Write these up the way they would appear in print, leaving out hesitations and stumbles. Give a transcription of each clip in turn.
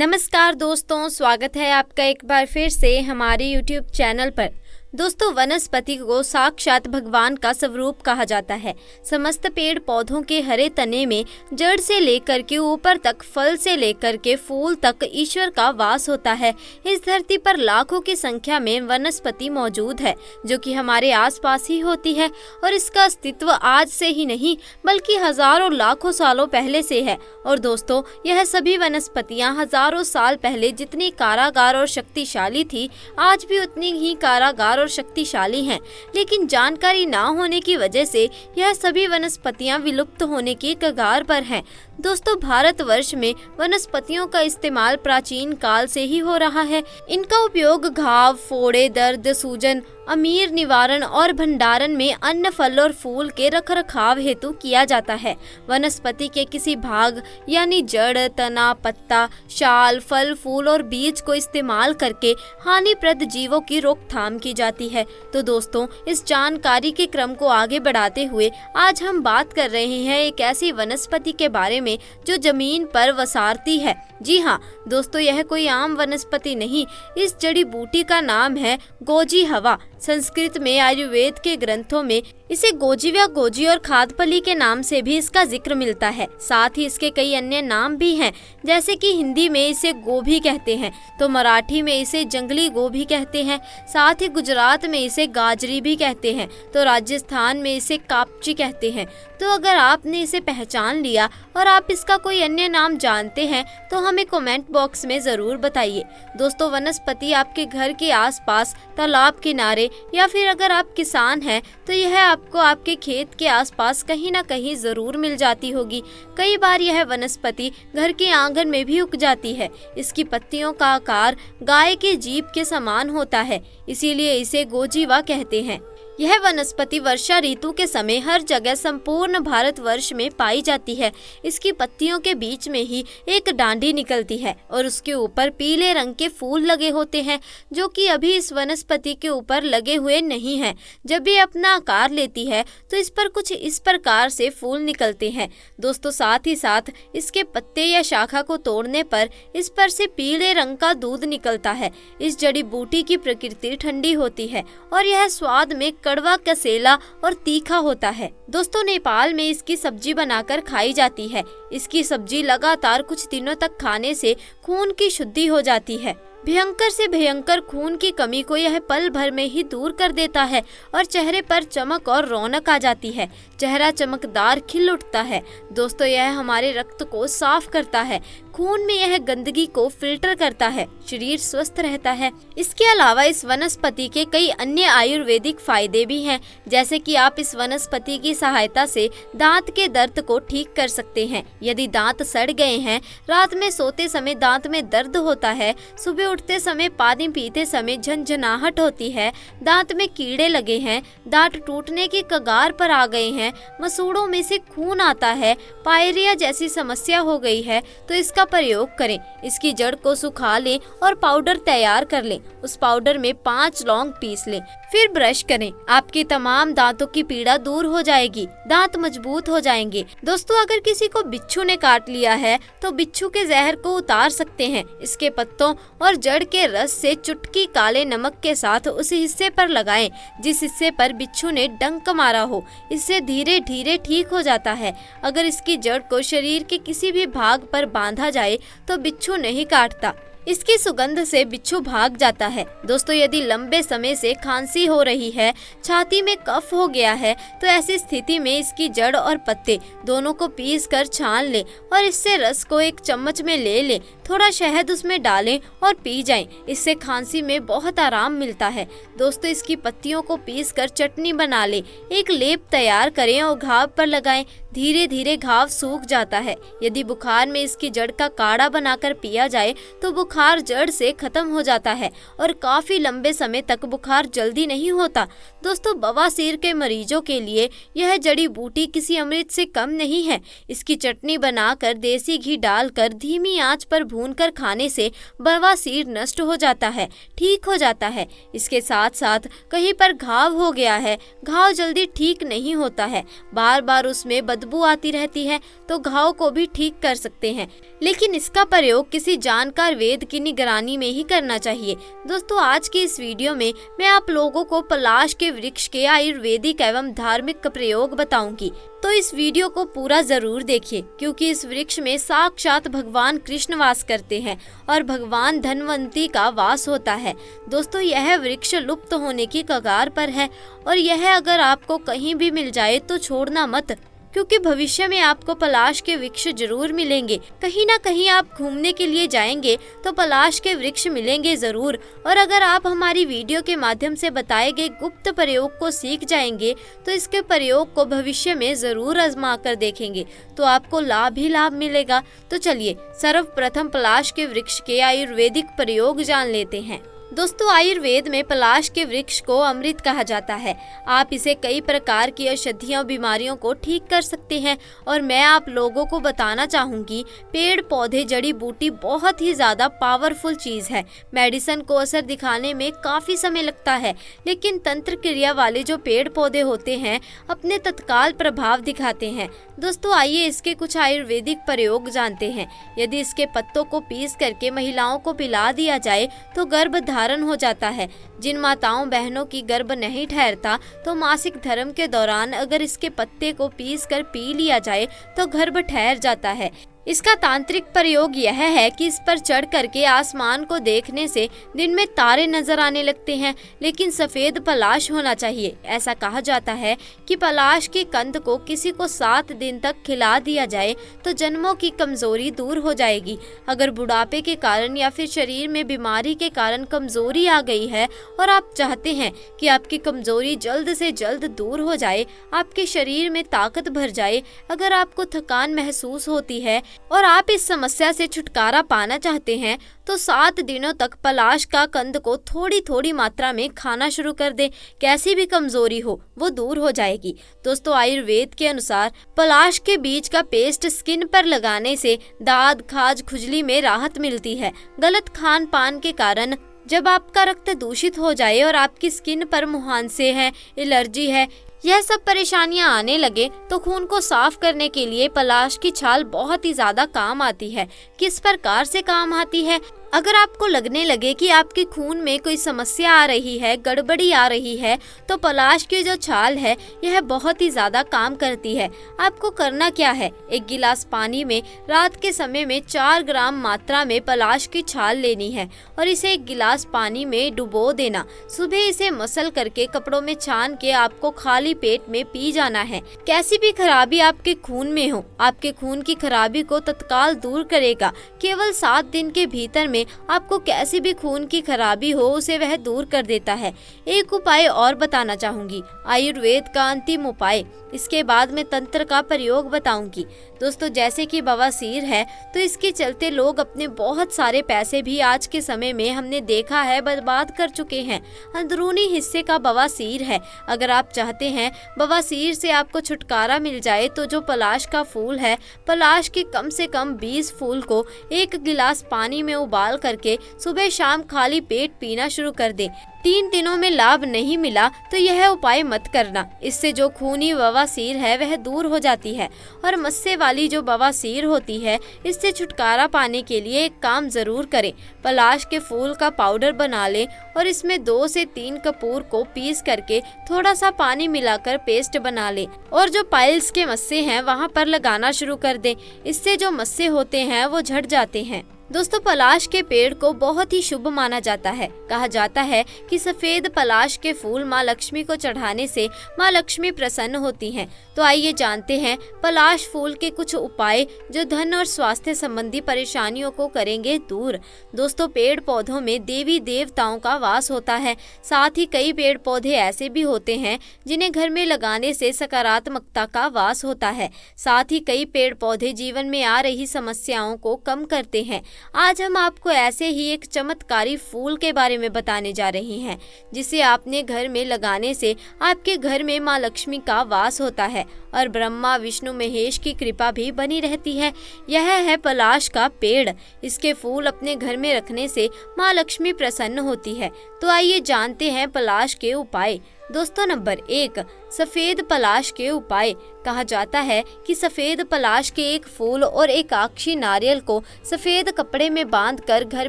नमस्कार दोस्तों, स्वागत है आपका एक बार फिर से हमारे YouTube चैनल पर। दोस्तों, वनस्पति को साक्षात भगवान का स्वरूप कहा जाता है। समस्त पेड़ पौधों के हरे तने में जड़ से लेकर के ऊपर तक, फल से लेकर के फूल तक ईश्वर का वास होता है। इस धरती पर लाखों की संख्या में वनस्पति मौजूद है, जो कि हमारे आसपास ही होती है और इसका अस्तित्व आज से ही नहीं बल्कि हजारों लाखों सालों पहले से है। और दोस्तों, यह सभी वनस्पतियां हजारों साल पहले जितनी कारागार और शक्तिशाली थी, आज भी उतनी ही कारागार और शक्तिशाली हैं। लेकिन जानकारी ना होने की वजह से यह सभी वनस्पतियां विलुप्त होने की कगार पर हैं। दोस्तों, भारतवर्ष में वनस्पतियों का इस्तेमाल प्राचीन काल से ही हो रहा है। इनका उपयोग घाव, फोड़े, दर्द, सूजन, अमीर निवारण और भंडारण में अन्न, फल और फूल के रखरखाव हेतु किया जाता है। वनस्पति के किसी भाग यानी जड़, तना, पत्ता, शाल, फल, फूल और बीज को इस्तेमाल करके हानिप्रद जीवों की रोकथाम की जाती है। तो दोस्तों, इस जानकारी के क्रम को आगे बढ़ाते हुए आज हम बात कर रहे हैं एक ऐसी वनस्पति के बारे में जो जमीन पर वसारती है। जी हाँ दोस्तों, यह कोई आम वनस्पति नहीं, इस जड़ी बूटी का नाम है गोजी हवा। संस्कृत में आयुर्वेद के ग्रंथों में इसे गोजीव्या, गोजी और खादपली के नाम से भी इसका जिक्र मिलता है। साथ ही इसके कई अन्य नाम भी हैं, जैसे कि हिंदी में इसे गोभी कहते हैं, तो मराठी में इसे जंगली गोभी कहते हैं। साथ ही गुजरात में इसे गाजरी भी कहते हैं, तो राजस्थान में इसे कापची कहते हैं। तो अगर आपने इसे पहचान लिया और आप इसका कोई अन्य नाम जानते हैं तो हमें कमेंट बॉक्स में ज़रूर बताइए। दोस्तों, वनस्पति आपके घर के आसपास, तालाब किनारे या फिर अगर आप किसान हैं तो यह आपको आपके खेत के आसपास कहीं ना कहीं ज़रूर मिल जाती होगी। कई बार यह वनस्पति घर के आंगन में भी उग जाती है। इसकी पत्तियों का आकार गाय के जीभ के समान होता है, इसीलिए इसे गोजीवा कहते हैं। यह वनस्पति वर्षा ऋतु के समय हर जगह संपूर्ण भारतवर्ष में पाई जाती है। इसकी पत्तियों के बीच में ही एक डांडी निकलती है और उसके ऊपर पीले रंग के फूल लगे होते हैं, जो कि अभी इस वनस्पति के ऊपर लगे हुए नहीं हैं। जब ये अपना आकार लेती है तो इस पर कुछ इस प्रकार से फूल निकलते हैं। दोस्तों, साथ ही साथ इसके पत्ते या शाखा को तोड़ने पर इस पर से पीले रंग का दूध निकलता है। इस जड़ी बूटी की प्रकृति ठंडी होती है और यह स्वाद में कड़वा, कसेला और तीखा होता है। दोस्तों, नेपाल में इसकी सब्जी बनाकर खाई जाती है। इसकी सब्जी लगातार कुछ दिनों तक खाने से खून की शुद्धि हो जाती है। भयंकर से भयंकर खून की कमी को यह पल भर में ही दूर कर देता है और चेहरे पर चमक और रौनक आ जाती है। चेहरा चमकदार खिल उठता है। दोस्तों, यह हमारे रक्त को साफ करता है, खून में यह गंदगी को फिल्टर करता है, शरीर स्वस्थ रहता है। इसके अलावा इस वनस्पति के कई अन्य आयुर्वेदिक फायदे भी हैं, जैसे कि आप इस वनस्पति की सहायता से दांत के दर्द को ठीक कर सकते हैं। यदि दांत सड़ गए हैं, रात में सोते समय दांत में दर्द होता है, सुबह उठते समय, पानी पीते समय झंझनाहट होती है, दांत में कीड़े लगे हैं, दांत टूटने की कगार पर आ गए हैं, मसूड़ों में से खून आता है, पायरिया जैसी समस्या हो गई है, तो इसका प्रयोग करें। इसकी जड़ को सुखा लें और पाउडर तैयार कर लें। उस पाउडर में 5 लौंग पीस लें, फिर ब्रश करें। आपकी तमाम दांतों की पीड़ा दूर हो जाएगी, दांत मजबूत हो जाएंगे। दोस्तों, अगर किसी को बिच्छू ने काट लिया है तो बिच्छू के जहर को उतार सकते हैं। इसके पत्तों और जड़ के रस से चुटकी काले नमक के साथ उस हिस्से पर लगाएं जिस हिस्से पर बिच्छू ने डंक मारा हो। इससे धीरे धीरे ठीक हो जाता है। अगर इसकी जड़ को शरीर के किसी भी भाग पर बांधा जाए तो बिच्छू नहीं काटता। इसकी सुगंध से बिच्छू भाग जाता है। दोस्तों, यदि लंबे समय से खांसी हो रही है, छाती में कफ हो गया है, तो ऐसी स्थिति में इसकी जड़ और पत्ते दोनों को पीस कर छान लें और इससे रस को एक चम्मच में ले लें। थोड़ा शहद उसमें डालें और पी जाएं। इससे खांसी में बहुत आराम मिलता है। दोस्तों, इसकी पत्तियों को पीस कर चटनी बना लें, एक लेप तैयार करें और घाव पर लगाएं। धीरे धीरे घाव सूख जाता है। यदि बुखार में इसकी जड़ का काढ़ा बनाकर पिया जाए तो बुखार जड़ से खत्म हो जाता है और काफी लंबे समय तक बुखार जल्दी नहीं होता। दोस्तों, बवासीर के मरीजों के लिए यह जड़ी बूटी किसी अमृत से कम नहीं है। इसकी चटनी बनाकर देसी घी डालकर धीमी आंच पर भून भूनकर खाने से बवासीर नष्ट हो जाता है, ठीक हो जाता है। इसके साथ साथ कहीं पर घाव हो गया है, घाव जल्दी ठीक नहीं होता है, बार बार उसमें बदबू आती रहती है, तो घाव को भी ठीक कर सकते हैं। लेकिन इसका प्रयोग किसी जानकार वैद्य की निगरानी में ही करना चाहिए। दोस्तों, आज की इस वीडियो में मैं आप लोगों को पलाश के वृक्ष के आयुर्वेदिक एवं धार्मिक प्रयोग बताऊंगी, तो इस वीडियो को पूरा जरूर देखिए, क्योंकि इस वृक्ष में साक्षात भगवान कृष्ण वास करते हैं और भगवान धनवंती का वास होता है। दोस्तों, यह वृक्ष लुप्त होने की कगार पर है और यह अगर आपको कहीं भी मिल जाए तो छोड़ना मत, क्योंकि भविष्य में आपको पलाश के वृक्ष जरूर मिलेंगे। कहीं ना कहीं आप घूमने के लिए जाएंगे तो पलाश के वृक्ष मिलेंगे जरूर। और अगर आप हमारी वीडियो के माध्यम से बताए गए गुप्त प्रयोग को सीख जाएंगे तो इसके प्रयोग को भविष्य में जरूर आजमा कर देखेंगे तो आपको लाभ ही लाभ मिलेगा। तो चलिए सर्वप्रथम पलाश के वृक्ष के आयुर्वेदिक प्रयोग जान लेते हैं। दोस्तों, आयुर्वेद में पलाश के वृक्ष को अमृत कहा जाता है। आप इसे कई प्रकार की औषधियों और बीमारियों को ठीक कर सकते हैं और मैं आप लोगों को बताना चाहूँगी, पेड़ पौधे जड़ी बूटी बहुत ही ज़्यादा पावरफुल चीज़ है। मेडिसिन को असर दिखाने में काफ़ी समय लगता है, लेकिन तंत्र क्रिया वाले जो पेड़ पौधे होते हैं अपने तत्काल प्रभाव दिखाते हैं। दोस्तों, आइए इसके कुछ आयुर्वेदिक प्रयोग जानते हैं। यदि इसके पत्तों को पीस करके महिलाओं को पिला दिया जाए तो गर्भ धारण हो जाता है। जिन माताओं बहनों की गर्भ नहीं ठहरता तो मासिक धर्म के दौरान अगर इसके पत्ते को पीस कर पी लिया जाए तो गर्भ ठहर जाता है। इसका तांत्रिक प्रयोग यह है कि इस पर चढ़ करके आसमान को देखने से दिन में तारे नजर आने लगते हैं, लेकिन सफेद पलाश होना चाहिए। ऐसा कहा जाता है कि पलाश के कंद को किसी को 7 दिन तक खिला दिया जाए तो जन्मों की कमजोरी दूर हो जाएगी। अगर बुढ़ापे के कारण या फिर शरीर में बीमारी के कारण कमजोरी आ गई है और आप चाहते हैं कि आपकी कमजोरी जल्द से जल्द दूर हो जाए, आपके शरीर में ताकत भर जाए, अगर आपको थकान महसूस होती है और आप इस समस्या से छुटकारा पाना चाहते हैं तो 7 दिनों तक पलाश का कंद को थोड़ी थोड़ी मात्रा में खाना शुरू कर दे। कैसी भी कमजोरी हो वो दूर हो जाएगी। दोस्तों, आयुर्वेद के अनुसार पलाश के बीज का पेस्ट स्किन पर लगाने से दाद खाज खुजली में राहत मिलती है। गलत खान पान के कारण जब आपका रक्त दूषित हो जाए और आपकी स्किन पर मुहांसे हैं, एलर्जी है, यह सब परेशानियां आने लगे तो खून को साफ करने के लिए पलाश की छाल बहुत ही ज्यादा काम आती है। किस प्रकार से काम आती है? अगर आपको लगने लगे कि आपके खून में कोई समस्या आ रही है, गड़बड़ी आ रही है, तो पलाश की जो छाल है यह बहुत ही ज्यादा काम करती है। आपको करना क्या है, 1 गिलास पानी में रात के समय में 4 ग्राम मात्रा में पलाश की छाल लेनी है और इसे 1 गिलास पानी में डुबो देना। सुबह इसे मसल करके कपड़ों में छान के आपको खाली पेट में पी जाना है। कैसी भी खराबी आपके खून में हो, आपके खून की खराबी को तत्काल दूर करेगा। केवल 7 दिन के भीतर में आपको कैसी भी खून की खराबी हो उसे वह दूर कर देता है। एक उपाय और बताना चाहूंगी, आयुर्वेद का अंतिम उपाय। इसके बाद में तंत्र का प्रयोग बताऊंगी। दोस्तों, जैसे कि बवासीर है तो इसके चलते लोग अपने बहुत सारे पैसे भी आज के समय में हमने देखा है बर्बाद कर चुके हैं। अंदरूनी हिस्से का बवासीर है। अगर आप चाहते हैं बवासीर से आपको छुटकारा मिल जाए तो जो पलाश का फूल है, पलाश के कम से कम 20 फूल को 1 गिलास पानी में उबाल करके सुबह शाम खाली पेट पीना शुरू कर दे। 3 दिनों में लाभ नहीं मिला तो यह उपाय मत करना। इससे जो खूनी बवासीर है वह दूर हो जाती है। और मस्से वाली जो बवासीर होती है, इससे छुटकारा पाने के लिए एक काम जरूर करें। पलाश के फूल का पाउडर बना लें और इसमें 2 से 3 कपूर को पीस करके थोड़ा सा पानी मिलाकर पेस्ट बना लें और जो पाइल्स के मस्से हैं वहां पर लगाना शुरू कर दें। इससे जो मस्से होते हैं वो झड़ जाते हैं। दोस्तों, पलाश के पेड़ को बहुत ही शुभ माना जाता है। कहा जाता है कि सफेद पलाश के फूल माँ लक्ष्मी को चढ़ाने से माँ लक्ष्मी प्रसन्न होती हैं। तो आइए जानते हैं पलाश फूल के कुछ उपाय जो धन और स्वास्थ्य संबंधी परेशानियों को करेंगे दूर। दोस्तों, पेड़ पौधों में देवी देवताओं का वास होता है। साथ ही कई पेड़ पौधे ऐसे भी होते हैं जिन्हें घर में लगाने से सकारात्मकता का वास होता है। साथ ही कई पेड़ पौधे जीवन में आ रही समस्याओं को कम करते हैं। आज हम आपको ऐसे ही एक चमत्कारी फूल के बारे में बताने जा रहे हैं जिसे आपने घर में लगाने से आपके घर में माँ लक्ष्मी का वास होता है और ब्रह्मा विष्णु महेश की कृपा भी बनी रहती है। यह है पलाश का पेड़। इसके फूल अपने घर में रखने से माँ लक्ष्मी प्रसन्न होती है। तो आइए जानते हैं पलाश के उपाय। दोस्तों, नंबर 1, सफेद पलाश के उपाय। कहा जाता है कि सफेद पलाश के एक फूल और एक आक्षी नारियल को सफेद कपड़े में बांधकर घर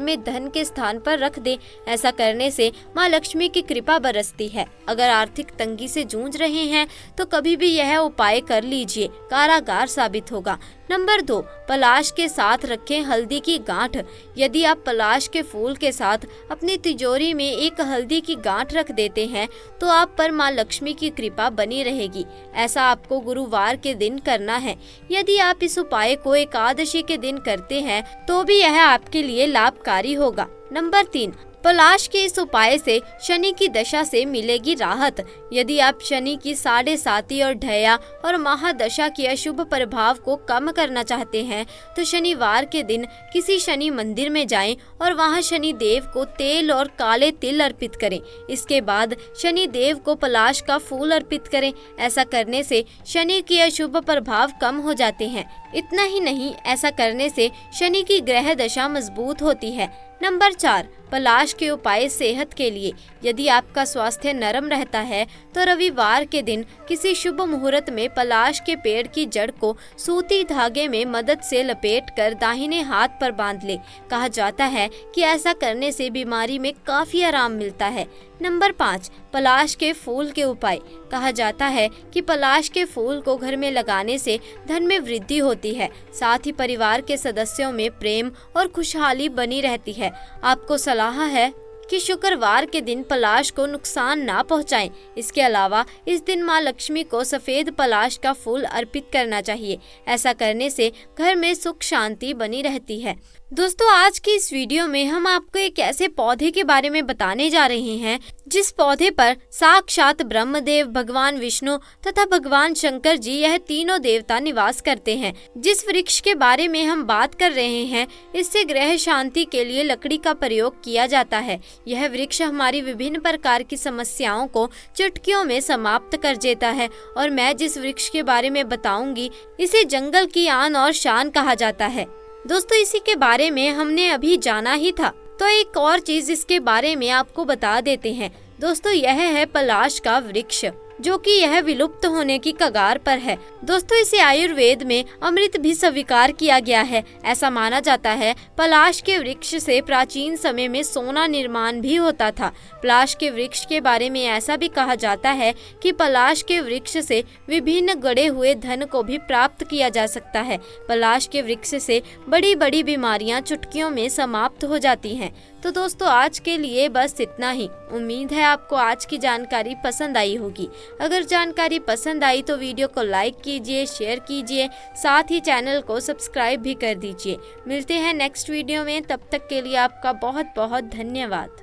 में धन के स्थान पर रख दे। ऐसा करने से माँ लक्ष्मी की कृपा बरसती है। अगर आर्थिक तंगी से जूझ रहे हैं तो कभी भी यह उपाय कर लीजिए, कारागार साबित होगा। नंबर 2, पलाश के साथ रखें हल्दी की गांठ। यदि आप पलाश के फूल के साथ अपनी तिजोरी में एक हल्दी की गांठ रख देते हैं तो आप पर माँ लक्ष्मी की कृपा बनी रहेगी। ऐसा आपको गुरुवार के दिन करना है। यदि आप इस उपाय को एकादशी के दिन करते हैं तो भी यह आपके लिए लाभकारी होगा। नंबर 3, पलाश के इस उपाय से शनि की दशा से मिलेगी राहत। यदि आप शनि की 7.5 और ढया और महादशा के अशुभ प्रभाव को कम करना चाहते हैं तो शनिवार के दिन किसी शनि मंदिर में जाएं और वहां शनि देव को तेल और काले तिल अर्पित करें। इसके बाद शनि देव को पलाश का फूल अर्पित करें। ऐसा करने से शनि के अशुभ प्रभाव कम हो जाते हैं। इतना ही नहीं, ऐसा करने से शनि की ग्रह दशा मजबूत होती है। नंबर 4, पलाश के उपाय सेहत के लिए। यदि आपका स्वास्थ्य नरम रहता है तो रविवार के दिन किसी शुभ मुहूर्त में पलाश के पेड़ की जड़ को सूती धागे में मदद से लपेटकर दाहिने हाथ पर बांध ले। कहा जाता है कि ऐसा करने से बीमारी में काफी आराम मिलता है। नंबर 5, पलाश के फूल के उपाय। कहा जाता है कि पलाश के फूल को घर में लगाने से धन में वृद्धि होती है, साथ ही परिवार के सदस्यों में प्रेम और खुशहाली बनी रहती है। आपको सलाह है कि शुक्रवार के दिन पलाश को नुकसान ना पहुंचाएं। इसके अलावा इस दिन माँ लक्ष्मी को सफेद पलाश का फूल अर्पित करना चाहिए। ऐसा करने से घर में सुख शांति बनी रहती है। दोस्तों, आज की इस वीडियो में हम आपको एक ऐसे पौधे के बारे में बताने जा रहे हैं जिस पौधे पर साक्षात ब्रह्मदेव, भगवान विष्णु तथा भगवान शंकर जी, यह तीनों देवता निवास करते हैं। जिस वृक्ष के बारे में हम बात कर रहे हैं इससे ग्रह शांति के लिए लकड़ी का प्रयोग किया जाता है। यह वृक्ष हमारी विभिन्न प्रकार की समस्याओं को चुटकियों में समाप्त कर देता है और मैं जिस वृक्ष के बारे में बताऊंगी इसे जंगल की आन और शान कहा जाता है। दोस्तों, इसी के बारे में हमने अभी जाना ही था, तो एक और चीज इसके बारे में आपको बता देते हैं। दोस्तों, यह है पलाश का वृक्ष, जो कि यह विलुप्त होने की कगार पर है। दोस्तों, इसे आयुर्वेद में अमृत भी स्वीकार किया गया है। ऐसा माना जाता है पलाश के वृक्ष से प्राचीन समय में सोना निर्माण भी होता था। पलाश के वृक्ष के बारे में ऐसा भी कहा जाता है कि पलाश के वृक्ष से विभिन्न गड़े हुए धन को भी प्राप्त किया जा सकता है। पलाश के वृक्ष से बड़ी बड़ी बीमारियां चुटकियों में समाप्त हो जाती हैं। तो दोस्तों, आज के लिए बस इतना ही। उम्मीद है आपको आज की जानकारी पसंद आई होगी। अगर जानकारी पसंद आई तो वीडियो को लाइक कीजिए, शेयर कीजिए, साथ ही चैनल को सब्सक्राइब भी कर दीजिए। मिलते हैं नेक्स्ट वीडियो में, तब तक के लिए आपका बहुत बहुत धन्यवाद।